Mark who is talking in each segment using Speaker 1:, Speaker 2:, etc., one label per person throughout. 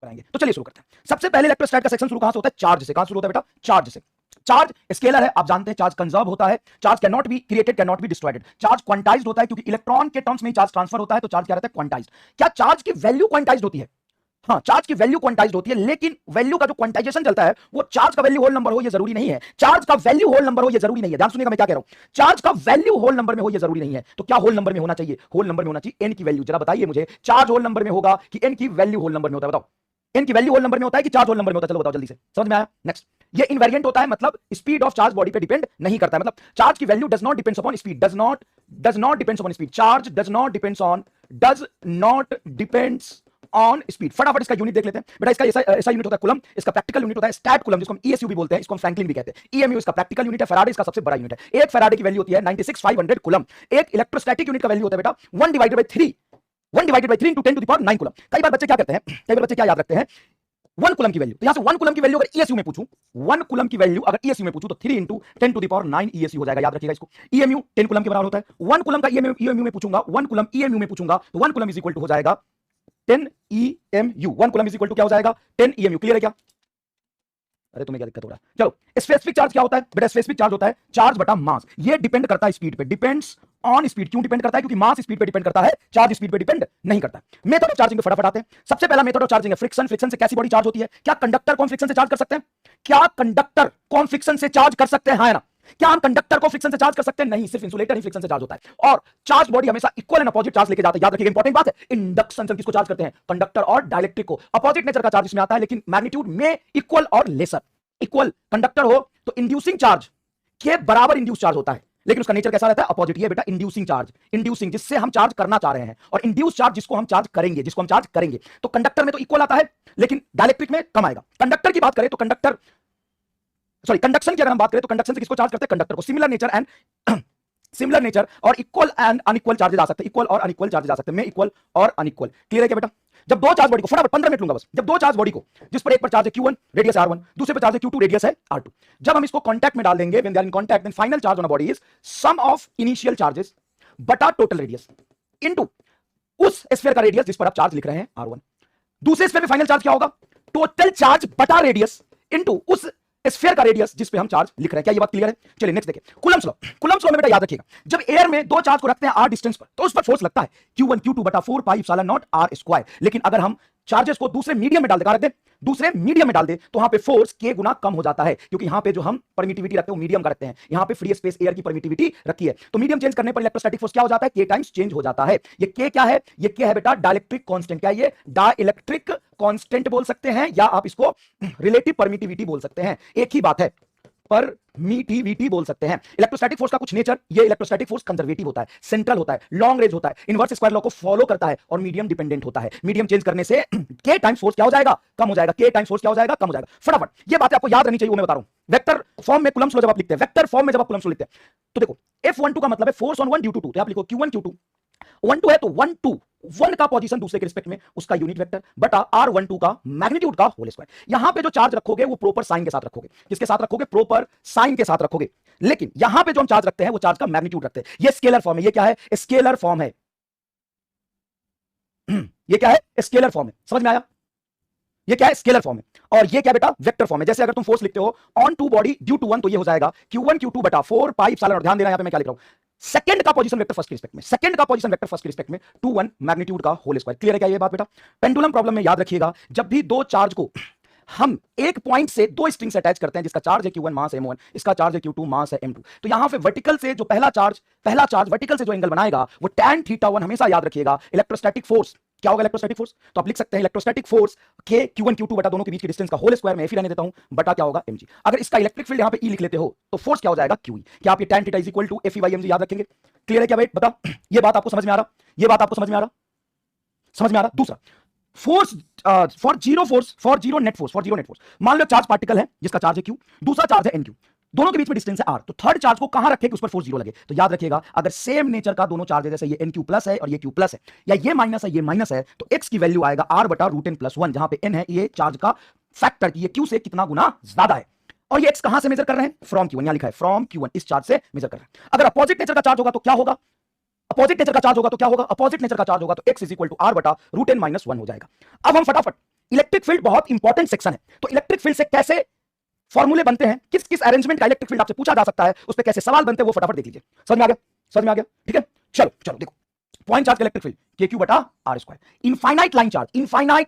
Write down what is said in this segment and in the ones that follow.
Speaker 1: कराएंगे। तो चलिए शुरू करते हैं। सबसे पहले इलेक्ट्रोस्टैट का सेक्शन शुरू कहां से होता है? चार्ज से। कहां शुरू होता है बेटा? चार्ज से। चार्ज स्केलर है, आप जानते हैं। चार्ज कंजर्व होता है, charge can not be created, can not be destroyed. Charge quantized होता है क्योंकि इलेक्ट्रॉन के टर्म्स में चार्ज ट्रांसफर होता है, तो चार्ज क्या रहता है? क्वांटाइज्ड। क्या चार्ज की वैल्यू क्वांटाइज्ड होती है? हाँ, चार्ज की वैल्यू क्वांटाइज्ड होती है, लेकिन वैल्यू का जो क्वांटाइजेशन चलता है वो चार्ज का वैल्यू होल नंबर हो ये जरूरी नहीं है। चार्ज का वैल्यू होल नंबर हो ये जरूरी नहीं है। ध्यान सुनिएगा मैं क्या कह रहा हूं। चार्ज का वैल्यू होल नंबर में हो ये जरूरी नहीं है। तो क्या होल नंबर में होना चाहिए? होल नंबर में होना चाहिए एन की वैल्यू। जरा बताइए मुझे, चार्ज होल नंबर में होगा कि एन की वैल्यू होल नंबर में होता है? बताओ। एन की वैल्यू होल नंबर में होता है कि चार्ज होल नंबर में होता है? चलो बताओ जल्दी से, समझ में आया? नेक्स्ट, ये इनवेरिएंट होता है, मतलब स्पीड ऑफ चार्ज बॉडी पे डिपेंड नहीं करता है। मतलब चार्ज की value does not depends upon speed, does not depends upon speed. Charge does not depends on speed. फटाफट इसका यूनिट देख लेते हैं बेटा। इसका ऐसा यूनिट होता है कूलम, इसका प्रैक्टिकल यूनिट होता है स्टैट कूलम, जिसको हम ईएसयू भी बोलते हैं, इसको हम फ्रैंकलिन भी कहते हैं। ईएमयू इसका प्रैक्टिकल यूनिट है, फैराडे इसका सबसे बड़ा यूनिट है। एक फैराडे की वैल्यू होती है 96,500 कूलम। एक इलेक्ट्रोस्टैटिक यूनिट का वैल्यू होता है बेटा 1/3 into 10 to the power 9 coulomb. कई बार बच्चे क्या करते हैं, कई बार बच्चे क्या याद रखते हैं? 1 कूलम की वैल्यू। तो यहां से 1 कूलम की वैल्यू अगर ईएसयू में पूछूं, 1 कूलम की वैल्यू अगर ईएसयू में पूछूं तो 3 into 10 to the power 9 ईएसयू हो जाएगा। याद रखिएगा इसको। ईएमयू 10 कूलम के बराबर होता है। 1 कूलम का ईएमयू में पूछूंगा, 1 कूलम ईएमयू में पूछूंगा तो 1 कूलम इज इक्वल टू हो जाएगा 10 EMU। 1 coulomb is equal to क्या हो जाएगा? 10 EMU। क्लियर है क्या? अरे तुम्हें क्या दिक्कत हो रहा है? चलो, स्पेसिफिक चार्ज क्या होता है बेटा? स्पेसिफिक चार्ज होता है चार्ज बटा मास। ये डिपेंड करता है स्पीड पे, डिपेंड्स ऑन स्पीड। क्यों डिपेंड करता है? क्योंकि मास स्पीड पे डिपेंड करता है, चार्ज स्पीड पे डिपेंड नहीं करता। मेथड ऑफ चार्जिंग पे फटाफट आते हैं। सबसे पहला मेथड ऑफ चार्जिंग है फ्रिक्शन। फ्रिक्शन से कैसी बॉडी चार्ज होती है? क्या कंडक्टर को हम फ्रिक्शन से चार्ज कर सकते हैं? क्या कंडक्टर को हम फ्रिक्शन से चार्ज कर सकते हैं? हाँ ना? क्या हम कंडक्टर को फ्रिक्शन से चार्ज कर सकते हैं? नहीं, सिर्फ इंसुलेटर ही फ्रिक्शन से चार्ज होता है। और चार्ज बॉडी हमेशा इक्वल एंड अपोजिट चार्ज लेके जाता है। याद रखिएगा, इंपॉर्टेंट बात है। इंडक्शन से किसको चार्ज करते हैं? कंडक्टर और डाइलेक्ट्रिक को। अपोजिट नेचर का चार्ज इसमें आता है, लेकिन मैग्नीट्यूड में इक्वल और लेसर। इक्वल कंडक्टर हो तो इंड्यूसिंग चार्ज के बराबर इंड्यूस चार्ज होता है, लेकिन उसका नेचर कैसा रहता है? अपोजिट। ये बेटा इंड्यूसिंग चार्ज, इंड्यूसिंग जिससे हम चार्ज करना चाह रहे हैं, और इंड्यूस चार्ज जिसको हम चार्ज करेंगे। तो कंडक्टर में तो इक्वल आता है, लेकिन डाइलेक्ट्रिक में कम आएगा। कंडक्टर की बात करें तो कंडक्शन की अगर हम बात करें तो कंडक्शन से किसको चार्ज करते हैं? कंडक्टर को। सिमिलर नेचर और इक्वल एंड अनइक्वल चार्जेस आ सकते हैं। इक्वल और अनइक्वल चार्जेस आ सकते हैं, में इक्वल और अनइक्वल। क्लियर है क्या बेटा? जब दो चार्ज बॉडी को, फटाफट 15 मिनट लूंगा बस। जब दो चार्ज बॉडी को, जिस पर एक पर चार्ज है Q1 रेडियस है R1, दूसरे पर चार्ज है Q2 रेडियस है R2, जब हम इसको कांटेक्ट में डाल देंगे, when they are in contact, then final charge on a body is sum of initial charges बटा टोटल रेडियस इनटू उस स्फीयर का रेडियस जिस पर आप चार्ज लिख रहे हैं R1। दूसरे स्फीयर में फाइनल चार्ज क्या होगा? टोटल चार्ज बटा रेडियस इनटू उस स्फीयर का रेडियस जिस पे हम चार्ज लिख रहे हैं। क्या ये बात क्लियर है? चलिए नेक्स्ट देखिए, कूलम्स लॉ। कूलम्स लॉ में बेटा याद रखिएगा, जब एयर में दो चार्ज को रखते हैं r डिस्टेंस पर तो उस पर फोर्स लगता है Q1 Q2 बटा 4 पाई एप्सिलॉन नॉट r²। लेकिन अगर हम चार्जेस को दूसरे मीडियम में डाल दे, रख दे दूसरे मीडियम में डाल दे, तो वहां पे फोर्स k गुना कम हो जाता है, क्योंकि यहां पे जो हम परमिटिविटी रखते हैं वो मीडियम का रखते हैं, यहां पे फ्री स्पेस एयर की परमिटिविटी रखी है। तो मीडियम चेंज करने पर इलेक्ट्रोस्टैटिक फोर्स क्या हो जाता है? k टाइम्स चेंज हो जाता है। ये k क्या है? ये k है बेटा डाइलेक्ट्रिक कांस्टेंट। क्या ये? डाइलेक्ट्रिक कांस्टेंट बोल सकते हैं, या आप इसको रिलेटिव परमिटिविटी बोल सकते हैं। एक ही बात है, परमिटिविटी बोल सकते हैं। इलेक्ट्रोस्टैटिक फोर्स का कुछ नेचर, ये इलेक्ट्रोस्टैटिक फोर्स कंजर्वेटिव होता है, सेंट्रल होता है, लॉन्ग रेंज होता है, इनवर्स स्क्वायर लॉ को फॉलो करता है, और मीडियम डिपेंडेंट होता है। मीडियम चेंज करने से k टाइम्स फोर्स क्या हो जाएगा? कम हो जाएगा। k टाइम्स फोर्स क्या हो जाएगा? कम हो जाएगा। फटाफट ये बातें आपको याद रहनी चाहिए, वो मैं बता रहा हूं। वेक्टर फॉर्म में कूलम्स लॉ जब आप लिखते हैं, वेक्टर फॉर्म में जब आप कूलम्स लॉ लिखते हैं, तो देखो F12 का मतलब है फोर्स ऑन 1 ड्यू टू 2, तो आप लिखो Q1 Q2। 1 2 है तो 1 2 1 का पोजीशन दूसरे के रिस्पेक्ट में उसका यूनिट वेक्टर बटा R12 का मैग्नीट्यूड का होल स्क्वायर। यहां पे जो चार्ज रखोगे वो प्रॉपर साइन के साथ रखोगे। किसके साथ रखोगे? प्रॉपर साइन के साथ रखोगे। लेकिन यहां पे जो हम चार्ज रखते हैं वो चार्ज का मैग्नीट्यूड रखते हैं। ये स्केलर फॉर्म है। ये क्या है? स्केलर फॉर्म है। ये क्या है? स्केलर फॉर्म है। समझ में आया? ये क्या है? स्केलर फॉर्म है। और ये क्या बेटा? वेक्टर फॉर्म है। जैसे अगर तुम फोर्स लिखते हो on two body due to 1, तो ये हो जाएगा Q1 Q2 बटा 4 पाई एप्सिलॉन। ध्यान देना यहां पे मैं क्या लिख रहा हूं, सेकंड का पोजीशन वेक्टर फर्स्ट के रिस्पेक्ट में, सेकंड का पोजीशन वेक्टर फर्स्ट के रिस्पेक्ट में 2 1 मैग्नीट्यूड का होल स्क्वायर। क्लियर है क्या ये बात बेटा? पेंडुलम प्रॉब्लम में याद रखिएगा, जब भी दो चार्ज को हम एक पॉइंट से दो स्ट्रिंग से अटैच करते हैं, जिसका चार्ज है Q1 मास है M1, इसका चार्ज है Q2 मास है M2, तो यहां पे वर्टिकल से जो पहला चार्ज वर्टिकल से जो एंगल बनाएगा वो tan θ1। हमेशा याद रखिएगा इलेक्ट्रोस्टैटिक फोर्स क्या होगा? इलेक्ट्रोस्टैटिक फोर्स, तो आप लिख सकते हैं electrostatic force k Q1 Q2 बटा दोनों के बीच की डिस्टेंस का होल स्क्वायर में F ही रहने देता हूं, बटा क्या होगा? mg। अगर इसका इलेक्ट्रिक फील्ड यहां पे E लिख लेते हो तो फोर्स क्या हो जाएगा? QE। क्या आप ये tan θ equal to Fe by mg याद रखेंगे? क्लियर है क्या भाई? बता, ये बात आपको समझ में आ रहा? ये बात आपको समझ में आ रहा? समझ में आ रहा? दूसरा force for zero net force. मान लो चार्ज पार्टिकल है जिसका चार्ज है Q, दूसरा चार्ज है NQ, दोनों के बीच में डिस्टेंस है R, तो थर्ड चार्ज को कहां रखें कि उस पर फोर्स 0 लगे? तो याद रखिएगा, अगर सेम नेचर का दोनों चार्ज है, जैसे ये NQ प्लस है और ये Q प्लस है, या ये माइनस है ये माइनस है, तो x की वैल्यू आएगा R बटा √n+1, जहां पे n है ये चार्ज का फैक्टर कि ये Q से कितना गुना ज्यादा है। और ये x कहां से मेजर कर रहे हैं? फ्रॉम Q1, यहां लिखा है फ्रॉम Q1, इस चार्ज से मेजर कर रहे हैं। अगर अपोजिट नेचर का चार्ज होगा तो क्या होगा? अपोजिट नेचर का चार्ज होगा तो क्या होगा? अपोजिट नेचर का चार्ज होगा तो x is equal to R बटा √n-1 हो जाएगा। अब हम फटाफट इलेक्ट्रिक फील्ड बहुत इंपॉर्टेंट सेक्शन है। तो इलेक्ट्रिक फील्ड से कैसे फॉर्मूले बनते हैं, किस किस अरेंजमेंट का इलेक्ट्रिक फील्ड आपसे पूछा जा सकता है, उस पर कैसे सवाल बनते हैं, वो फटाफट देख लीजिए। समझ में आ गया? समझ में आ गया? ठीक है, चलो चलो देखो। पॉइंट चार्ज का इलेक्ट्रिक फील्ड KQ बटा R square. Infinite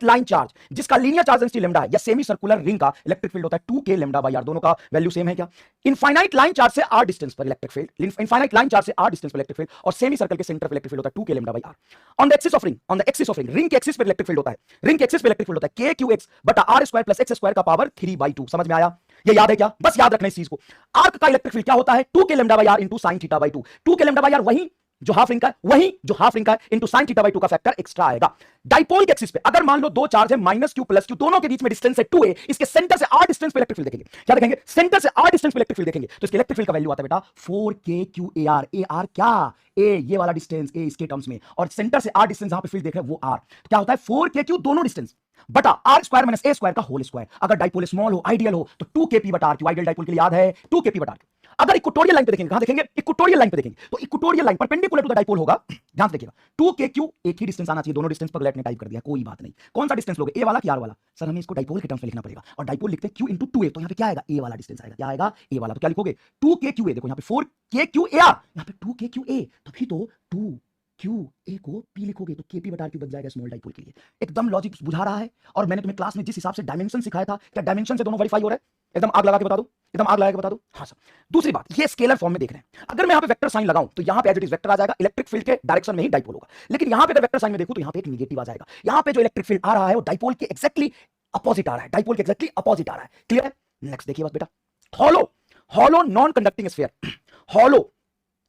Speaker 1: line charge जिसका लीनियर चार्ज डेंसिटी लैम्डा है या सेमी सर्कुलर रिंग का इलेक्ट्रिक फील्ड होता है 2K लैम्डा बाई R। दोनों का वैल्यू सेम है क्या? इनफाइनाइट लाइन चार्ज से R डिस्टेंस पर electric field, infinite line charge से R डिस्टेंस पर इलेक्ट्रिक फील्ड और सेमी सर्कल के सेंटर पर इलेक्ट्रिक फील्ड होता है 2K lambda by R। On the axis of ring, ring के एक्सिस पर इलेक्ट्रिक फील्ड होता है, रिंग के एक्सिस पर इलेक्ट्रिक फील्ड होता है KQX बटा R square plus X square का पावर 3/2। समझ में आया? ये याद है क्या? बस याद रखना इस चीज को। आर्क का इलेक्ट्रिक फील्ड क्या होता है? 2K lambda by R into sine theta by 2। 2K lambda by R वही जो हाफ रिंग का है, वही जो हाफ रिंग का है इंटू साइन थीटा बाई 2 का फैक्टर एक्स्ट्रा आएगा। डाइपोल के एक्सिस पे अगर मान लो दो चार्ज है -q प्लस q, दोनों के बीच में डिस्टेंस है 2a, इसके सेंटर से r डिस्टेंस पे इलेक्ट्रिक फील्ड देखेंगे। क्या देखेंगे? सेंटर से r डिस्टेंस पे इलेक्ट्रिक फील्ड देखेंगे तो इसके इलेक्ट्रिक फील्ड का वैल्यू आता है बेटा 4kqar। ar क्या? a ये वाला डिस्टेंस a इसके टर्म्स में, और सेंटर से r डिस्टेंस जहां पे फील्ड देख रहे हैं वो r। तो क्या होता है 4kq दोनों डिस्टेंस बटा r square minus a square का होल स्क्वायर। अगर डाइपोल स्मॉल हो, आइडियल हो तो 2kp बटा r। आइडियल डाइपोल के लिए याद है 2kp बटा r। अगर इक्वेटोरियल लाइन पे देखेंगे, कहां देखेंगे? इक्वेटोरियल लाइन पे देखेंगे तो equatorial line perpendicular to the dipole होगा। ध्यान से देखिएगा 2kq एक ही डिस्टेंस आना चाहिए, दोनों डिस्टेंस पर ग्लेट ने टाइप कर दिया, कोई बात नहीं। कौन सा डिस्टेंस लोगे? a वाला कि r वाला? सर हमें इसको डाइपोल के टर्म्स में लिखना पड़ेगा और डाइपोल लिखते हैं q इंटू 2a, तो यहां पे क्या आएगा? a वाला डिस्टेंस आएगा। क्या आएगा? a वाला। तो क्या लिखोगे? 2kqa। देखो यहां पे 4kqar, यहां पे 2kqa, तभी तो 2qa को p लिखोगे तो kp बटा r बच जाएगा स्मॉल डाइपोल के लिए। एकदम लॉजिक बुझा रहा है। और मैंने तुम्हें क्लास में जिस हिसाब से डायमेंशन सिखाया था, क्या डायमेंशन से दोनों वेरीफाई हो रहा है? एकदम आग लगा के बता दो, एकदम आग लगा के बता दो। हाँ सर। दूसरी बात, ये स्केलर फॉर्म में देख रहे हैं, अगर मैं यहां पे वेक्टर साइन लगाऊं तो यहां पे एज इट इज वेक्टर आ जाएगा, इलेक्ट्रिक फील्ड के डायरेक्शन में ही डाइपोल होगा। लेकिन यहां पे अगर वेक्टर साइन में देखूं तो यहां पे एक नेगेटिव आ जाएगा। यहां पे जो इलेक्ट्रिक फील्ड आ रहा है वो डाइपोल के एक्जैक्टली अपोजिट आ रहा है, डाइपोल के एक्जैक्टली अपोजिट आ रहा है। क्लियर है? नेक्स्ट देखिए बस बेटा, hollow non conducting sphere, hollow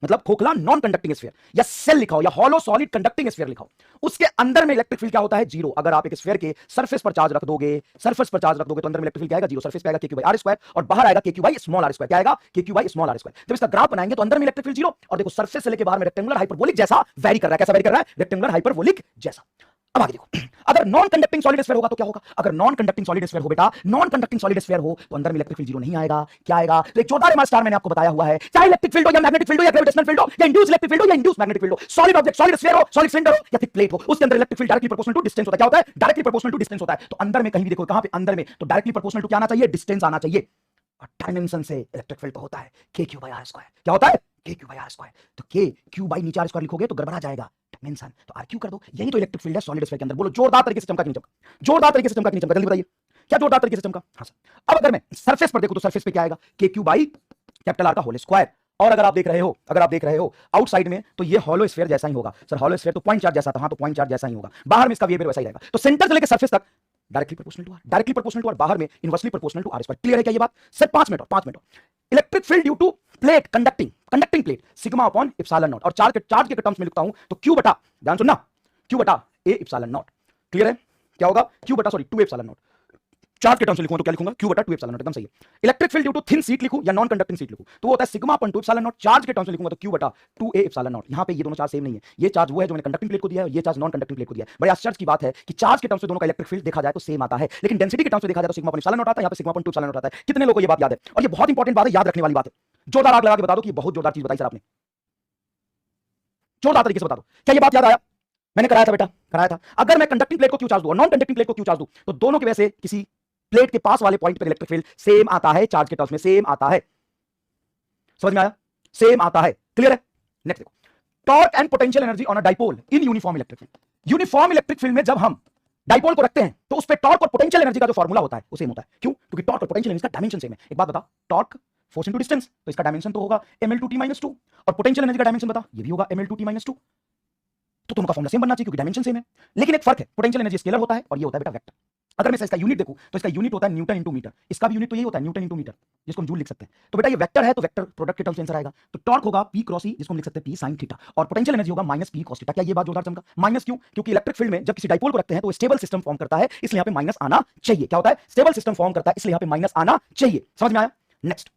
Speaker 1: मतलब खोखला नॉन कंडक्टिंग स्फीयर, या सेल लिखाओ या हॉलो सॉलिड कंडक्टिंग स्फीयर लिखाओ, उसके अंदर में इलेक्ट्रिक फील्ड क्या होता है? जीरो। अगर आप एक स्फीयर के सरफेस पर चार्ज रख दोगे, सरफेस पर चार्ज रख दोगे तो अंदर में इलेक्ट्रिक फील्ड क्या आएगा? जीरो। सरफेस पे आएगा KQ बाई R स्क्वायर और बाहर आएगा KQ by small r square. क्या आएगा? KQ by small r square. जब इसका ग्राफ बनाएंगे तो अंदर में इलेक्ट्रिक फील्ड जीरो, और देखो सरफेस से लेके बाहर में रेक्टेंगुलर हाइपरबोलिक जैसा वेरी कर रहा है। कैसा वेरी कर रहा है? रेक्टेंगुलर हाइपरबोलिक जैसा। अब आगे देखो, अगर नॉन कंडक्टिंग सॉलिड स्फीयर होगा तो क्या होगा? अगर नॉन कंडक्टिंग सॉलिड स्फीयर हो बेटा, नॉन कंडक्टिंग सॉलिड स्फीयर हो तो अंदर में इलेक्ट्रिक फील्ड जीरो नहीं आएगा। क्या आएगा? तो एक जोरदार स्टार मैंने आपको बताया हुआ है, चाहे इलेक्ट्रिक फील्ड हो या मैग्नेटिक फील्ड हो या ग्रेविटेशनल फील्ड हो या इंड्यूस इलेक्ट्रिक फील्ड हो या इंड्यूस मैग्नेटिक फील्ड हो, सॉलिड ऑब्जेक्ट, सॉलिड स्फीयर हो, सॉलिड सिलेंडर हो या थिक प्लेट हो, उसके अंदर electric field directly proportional to distance होता है। क्या होता है? डायरेक्टली प्रोपोर्शनल टू डिस्टेंस होता है। तो अंदर में कहीं भी देखो, कहां पे? अंदर में, तो डायरेक्टली प्रोपोर्शनल टू क्या आना चाहिए? डिस्टेंस आना चाहिए। और डायमेंशन से इलेक्ट्रिक फील्ड तो होता है KQ बाई R स्क्वायर। क्या होता है? KQ by R square. तो KQ बाई नीचे R स्क्वायर लिखोगे तो गड़बड़ा जाएगा डायमेंशन, तो RQ कर दो। यही तो इलेक्ट्रिक फील्ड है सॉलिड स्फीयर के अंदर। बोलो जोरदार तरीके से चमका कि नहीं चमका? जोरदार तरीके से चमका कि नहीं चमका? जल्दी बताइए, क्या जोरदार तरीके से चमका? हाँ सर। अब अगर मैं सरफेस पर देखूं तो सरफेस पे क्या आएगा? KQ बाई कैपिटल R का होल स्क्वायर। और अगर आप देख रहे हो आउटसाइड में तो ये हॉलो स्फीयर जैसा ही होगा। सर हॉलो स्फीयर तो पॉइंट चार्ज जैसा था, हाँ तो पॉइंट चार्ज जैसा ही होगा। बाहर में इसका बिहेवियर वैसा ही रहेगा। तो सेंटर से लेकर सरफेस तक डायरेक्टली प्रोपोर्शनल टू R, बाहर में inversely proportional to R square. Clear है क्या ये बात? सर 5 मिनट। Electric field due to plate conducting plate sigma upon epsilon naught, और चार्ज के टर्म्स में लिखता हूं तो Q बटा, ध्यान सुनना, Q बटा A इप्सिलॉन नॉट। क्लियर है? क्या होगा? Q बटा 2 इप्सिलॉन नॉट। चार्ज के टर्म्स में लिखूंगा तो क्या लिखूंगा? Q बटा 2 इप्सिलॉन नॉट। एकदम सही है। Electric field due to thin sheet लिखूं या नॉन कंडक्टिंग शीट लिखूं तो वो होता है sigma upon 2 epsilon not. Charge के टर्म्स में लिखूंगा तो Q बटा 2A इप्सिलॉन नॉट। यहां पे ये दोनों चार्ज सेम नहीं है। ये चार्ज वो है जो मैंने कंडक्टिंग प्लेट को दिया है, ये चार्ज नॉन कंडक्टिंग प्लेट को दिया है। बड़े आश्चर्य की बात है कि चार्ज के टर्म्स में दोनों का इलेक्ट्रिक फील्ड देखा जाए तो सेम आता है, लेकिन डेंसिटी के टर्म्स में देखा जाए तो सिग्मा अपॉन इप्सिलॉन नॉट आता है, यहां पे सिग्मा अपॉन 2 इप्सिलॉन नॉट आता है। कितने लोगों को ये बात याद है? और ये बहुत इंपॉर्टेंट बात है, याद रखने वाली बात है। जोरदार आग लगा के बता दो कि बहुत जोरदार चीज बताई सर आपने, जोरदार तरीके से बता दो। क्या ये बात याद आया? मैंने कराया था बेटा, कराया था। अगर मैं कंडक्टिंग प्लेट को क्यों चार्ज दूं और नॉन कंडक्टिंग प्लेट को क्यों चार्ज दूं तो दोनों की वजह से किसी प्लेट के पास वाले पॉइंट पर इलेक्ट्रिक फील्ड सेम आता है, चार्ज के टर्म्स में सेम आता है। समझ में आया? सेम आता है। क्लियर है? नेक्स्ट देखो, torque and potential energy on a dipole in uniform electric field. Uniform electric field में जब हम डाइपोल को रखते हैं तो उस पे टॉर्क और पोटेंशियल एनर्जी का जो फॉर्मूला होता है वो सेम होता है। क्यों? क्योंकि टॉर्क और पोटेंशियल एनर्जी का डायमेंशन सेम है। एक बात बता, टॉर्क फोर्स इनटू डिस्टेंस, तो इसका डायमेंशन तो होगा ml2t-2, और पोटेंशियल एनर्जी का डायमेंशन बता, ये भी होगा ml2t-2। तो दोनों का फॉर्मूला सेम बनना चाहिए क्योंकि डायमेंशन सेम है। लेकिन एक फर्क है, पोटेंशियल एनर्जी स्केलर होता है और ये होता है बेटा वेक्टर। अगर मैं इसका यूनिट देखूं तो इसका यूनिट होता है न्यूटन इंटू मीटर, इसका भी यूनिट तो यही होता है न्यूटन इंटू मीटर, जिसको हम जूल लिख सकते हैं। तो बेटा ये वेक्टर है तो वेक्टर प्रोडक्ट के टर्म्स आंसर आएगा। तो टॉर्क होगा P क्रॉस E, जिसको हम लिख सकते हैं P sin थीटा, और पोटेंशियल एनर्जी होगा माइनस P cos थीटा। क्या ये बात जोरदार चमका? माइनस क्यों? क्योंकि इलेक्ट्रिक फील्ड में जब किसी डाइपोल को रखते हैं तो स्टेबल सिस्टम फॉर्म करता है, इसलिए यहाँ पे माइनस आना चाहिए। क्या होता है? स्टेबल सिस्टम फॉर्म करता है, इसलिए यहाँ पे माइनस आना चाहिए। समझ में आया? नेक्स्ट,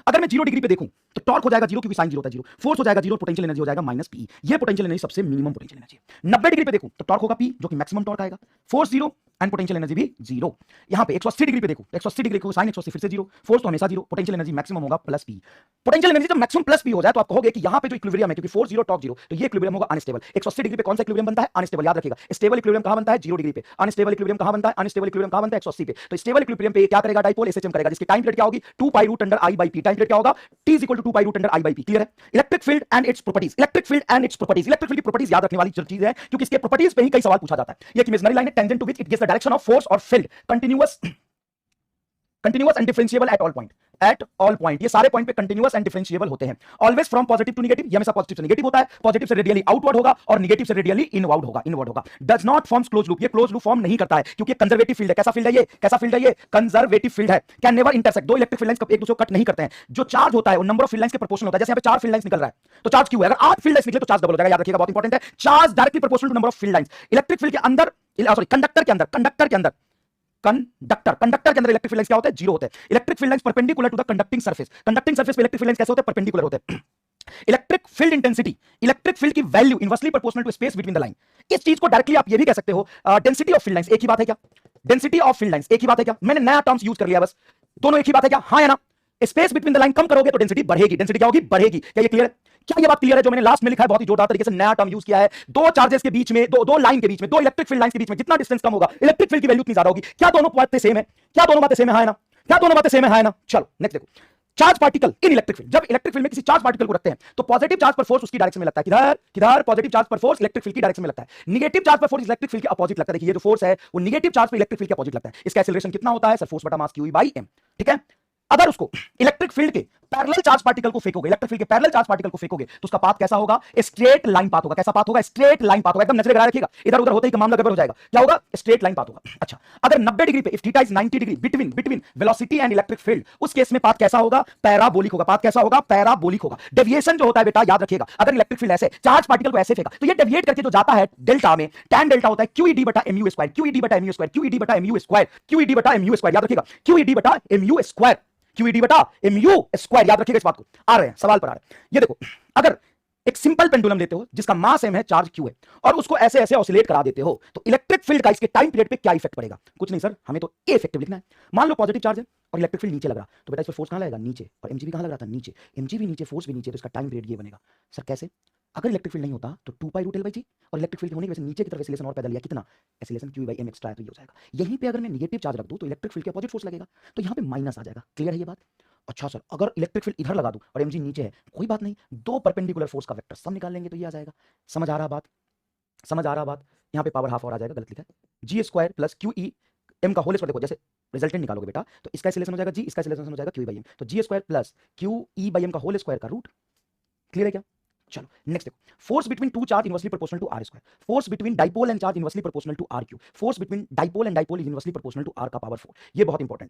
Speaker 1: अगर मैं 0 डिग्री पे देखूं तो टॉर्क हो जाएगा जीरो क्योंकि साइन जीरो होता है जीरो, फोर्स हो जाएगा जीरो, पोटेंशियल एनर्जी हो जाएगा माइनस पी। ये पोटेंशियल एनर्जी सबसे मिनिमम पोटेंशियल एनर्जी है। 90 डिग्री पे देखूं तो टॉर्क होगा पी जो कि मैक्सिमम टॉर्क आएगा, force zero and potential energy भी जीरो। यहां पे 180 डिग्री पे देखो, 180 डिग्री को साइन 180 फिर से जीरो, फोर्स तो हमेशा जीरो, पोटेंशियल एनर्जी मैक्सिमम होगा प्लस पी। पोटेंशियल एनर्जी जब मैक्सिमम प्लस पी हो जाए तो आप कहोगे कि यहां पे जो इक्विलिब्रियम है, क्योंकि फोर्स जीरो टॉर्क जीरो, तो ये इक्विलिब्रियम होगा अनस्टेबल। 180 डिग्री पे कौन सा इक्विलिब्रियम बनता है? अनस्टेबल। याद रखिएगा स्टेबल इक्विलिब्रियम कहां बनता है? 0 डिग्री पे। अनस्टेबल इक्विलिब्रियम कहां बनता है? अनस्टेबल इक्विलिब्रियम कहां बनता है? 180 पे। तो स्टेबल इक्विलिब्रियम पे क्या करेगा? डाइपोल एसएचएम करेगा, जिसकी टाइम पीरियड क्या होगी? 2 pi root under I by p. Time period क्या होगा? t is equal to 2 pi root under I by p. Clear है? Electric field and its properties, electric field and its properties, electric field की properties याद रखने वाली चीज है, क्योंकि इसके प्रॉपर्टीज पे ही कई सवाल पूछा जाता है। ये एक इमेजिनरी लाइन है tangent to which it gives the direction of force और field, continuous and differentiable at all point, at all point. ये सारे पॉइंट पे कंटिन्यूअस एंड डिफरेंशिएबल होते हैं। Always from positive to negative, ये हमेशा पॉजिटिव से नेगेटिव होता है, पॉजिटिव से रेडियली आउटवर्ड होगा और नेगेटिव से रेडियली इनवर्ड होगा। Does not forms close loop, ये क्लोज लूप फॉर्म नहीं करता है क्योंकि कंजर्वेटिव फील्ड है। कैसा फील्ड है ये? कैसा फील्ड है ये? कंजर्वेटिव फील्ड है। कैन नेवर इंटरसेक्ट, दो इलेक्ट्रिक फील्ड लाइंस एक दूसरे को कट नहीं करते हैं। जो चार्ज होता है वो नंबर ऑफ फील्ड लाइंस के प्रोपोर्शनल होता है। जैसे यहाँ पे 4 फील्ड लाइंस निकल रहा है तो चार्ज क्यों है? अगर 8 फील्ड लाइंस निकले तो चार्ज डबल हो जाएगा। याद रखिएगा, बहुत इंपॉर्टेंट है। Charge directly proportional to number of field lines. Electric field के अंदर, सॉरी कंडक्टर के अंदर कंडक्टर के अंदर इलेक्ट्रिक फील्ड लाइंस क्या होते हैं? जीरो होते हैं। Electric field lines perpendicular to the conducting surface, conducting surface पे इलेक्ट्रिक फील्ड लाइंस कैसे होते हैं? परपेंडिकुलर होते हैं। Electric field intensity, electric field की value inversely proportional to space between the line. इस चीज को डायरेक्टली आप ये भी कह सकते हो डेंसिटी ऑफ फील्ड लाइंस। एक ही बात है क्या? डेंसिटी ऑफ फील्ड लाइंस एक ही बात है क्या? मैंने नया टर्म्स यूज कर लिया बस, दोनों एक ही बात है क्या? हाँ या ना? स्पेस बिटवीन द लाइन कम करोगे तो डेंसिटी बढ़ेगी। डेंसिटी क्या होगी? बढ़ेगी। क्या ये क्लियर है? क्या ये बात क्लियर है? जो मैंने लास्ट में लिखा है बहुत ही जोरदार तरीके से नया टर्म यूज किया है। दो चार्जेस के बीच में, दो लाइन के बीच में, दो इलेक्ट्रिक फील्ड लाइंस के बीच में जितना डिस्टेंस कम होगा इलेक्ट्रिक फील्ड की वैल्यू उतनी ज्यादा होगी। क्या दोनों बातें सेम है? क्या दोनों बातें सेम है? हाँ ना? क्या दोनों बातें सेम है ना? चलो नेक्स्ट देखो, charge particle in electric field. जब इलेक्ट्रिक फील्ड में किसी चार्ज पार्टिकल को रखते हैं तो पॉजिटिव चार्ज पर फोर्स उसकी डायरेक्शन में लगता है। किधर किधर? पॉजिटिव चार्ज पर फोर्स इलेक्ट्रिक फील्ड की डायरेक्शन में लगता है। नेगेटिव चार्ज पर फोर्स इलेक्ट्रिक फील्ड के अपोजिट लगता है। देखिए ये जो फोर्स है वो नेगेटिव चार्ज पर इलेक्ट्रिक फील्ड के अपोजिट लगता है। इसका एक्सेलरेशन कितना होता है? सर फोर्स बटा मास क्यू बाई एम। ठीक है, अगर उसको इलेक्ट्रिक फील्ड के पैरेलल चार्ज पार्टिकल को फेंकोगे, इलेक्ट्रिक फील्ड के पैरेलल चार्ज पार्टिकल को फेंकोगे तो उसका पाथ कैसा होगा? स्ट्रेट लाइन पाथ होगा। कैसा पाथ होगा? स्ट्रेट लाइन पाथ होगा। एकदम नजर लगा रखिएगा, इधर उधर होते ही मामला गड़बड़ हो जाएगा। क्या होगा? स्ट्रेट लाइन पाथ होगा। अच्छा, अगर 90 डिग्री पे, if theta is 90 degree between velocity and electric field, उस केस में पाथ कैसा होगा? पैराबोलिक होगा। पाथ कैसा होगा? पैराबोलिक होगा। डेविएशन जो होता है बेटा याद रखिएगा, अगर इलेक्ट्रिक फील्ड ऐसे चार्ज पार्टिकल को ऐसे फेंका तो ये डेविएट करके जो जाता है डेल्टा में, tan डेल्टा होता है QED बटा mu स्क्वायर, QED बटा mu स्क्वायर, QED बटा mu स्क्वायर, QED बटा mu स्क्वायर। याद रखिएगा QED बटा mu स्क्वायर, QED बटा mu स्क्वायर। याद रखिएगा इस बात को। आ रहे हैं सवाल पर आ रहे हैं। ये देखो, अगर एक सिंपल पेंडुलम लेते हो जिसका मास m है, चार्ज q है, और उसको ऐसे ऐसे ऑसिलेट करा देते हो तो इलेक्ट्रिक फील्ड का इसके टाइम पीरियड पे क्या इफेक्ट पड़ेगा? कुछ नहीं सर, हमें तो ए इफेक्टिव लिखना है। मान लो पॉजिटिव चार्ज है और इलेक्ट्रिक फील्ड नीचे लग रहा, तो बेटा इस पर फोर्स कहां लगेगा? नीचे। और mg भी कहां लग रहा था? नीचे। mg भी नीचे, फोर्स भी नीचे, तो इसका टाइम पीरियड ये बनेगा। सर कैसे? अगर इलेक्ट्रिक फील्ड नहीं होता तो 2 पाई रूट एल बाई जी, और इलेक्ट्रिक फील्ड होने की वजह से नीचे की तरफ एक्सीलरेशन और पैदा लिया, कितना? Acceleration q by m extra, तो ये हो जाएगा। यहीं पे अगर मैं नेगेटिव चार्ज रख दूं तो इलेक्ट्रिक फील्ड के अपोजिट फोर्स लगेगा, तो यहां पे माइनस आ जाएगा। क्लियर है ये बात? अच्छा सर, अगर इलेक्ट्रिक फील्ड इधर लगा दूं और mg नीचे है, कोई बात नहीं, दो परपेंडिकुलर फोर्स का वेक्टर सब निकाल लेंगे तो ये आ जाएगा। समझ आ रहा बात? समझ आ रहा बात? यहां पे पावर हाफ और आ जाएगा, गलत लिखा है। G square plus q e m का होल स्क्वायर। देखो जैसे रिजल्टेंट निकालोगे बेटा तो इसका एक्सीलरेशन हो जाएगा जी, इसका एक्सीलरेशन हो जाएगा क्यू बाई एम, तो g square plus q e by m का होल स्क्वायर का रूट। क्लियर है क्या? चलो नेक्स्ट देखो, force between two charge inversely proportional to r square, force between dipole and charge inversely proportional to r q, force between dipole and dipole is inversely proportional to r का power 4। ये बहुत important